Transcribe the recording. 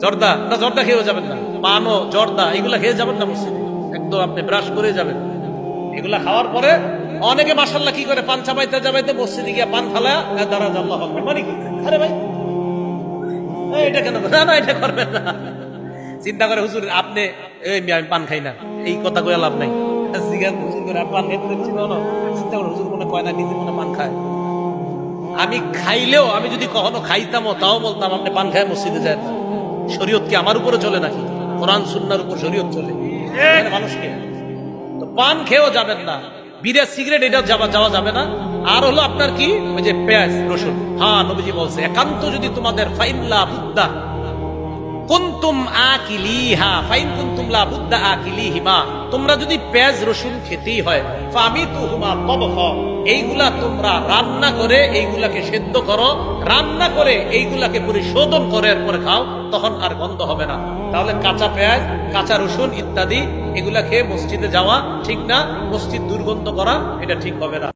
জর্দা না, জর্দা খেয়েও যাবেন না, পানও জর্দা এগুলা খেয়ে যাবেন না মসজিদে, একদম আপনি ব্রাশ করে যাবেন। এগুলা খাওয়ার পরে অনেকে মাশাআল্লাহ কি করে, পান চাবাইতে চাবাইতে মসজিদে গিয়া পান ফালা দাঁড়া আল্লাহ আকবার, মানে কি, আরে ভাই এটা কেন, না না এটা করবেন না। চিন্তা করে হুজুর আপনি, আমি পান খাই না, এই কথা কয়ে লাভ নাই। হুজুর করে পান খাইতে চিন্তা করে হুজুর মনে কয় না, নিজে মনে পান খায়। আমি খাইলেও, আমি যদি কখনো খাইতামও তাও বলতাম আপনি পান খায় মসজিদে যায় না। শরীয়ত কি আমার উপরে চলে নাকি? কোরআন সুন্নাহর উপর শরীয়ত চলে মানুষকে। তো পান খেয়েও যাবেন না, বিড়া সিগারেট এটা যাওয়া যাবে না। আর হলো আপনার কি, ওই যে পেঁয়াজ রসুন, হ্যাঁ নবীজি বলছে একান্ত যদি তোমাদের ফাইল্লা বুদ্দা কুনতুম আকিলিহা ফাইন কুনতুম লা বুদ্দা আকিলিহিমা, তোমরা যদি পেঁয়াজ রসুন খেতেই হয় ফামিতুহুমা তাবখা, এইগুলা তোমরা রান্না করে এইগুলাকে সেদ্ধ করো, রান্না করে এইগুলাকে পরিশোধন করে এরপরে খাও, তখন আর গন্ধ হবে না। তাহলে কাঁচা পেঁয়াজ, কাঁচা রসুন ইত্যাদি এগুলা খেয়ে মসজিদে যাওয়া ঠিক না, মসজিদ দুর্গন্ধ করা এটা ঠিক হবে না।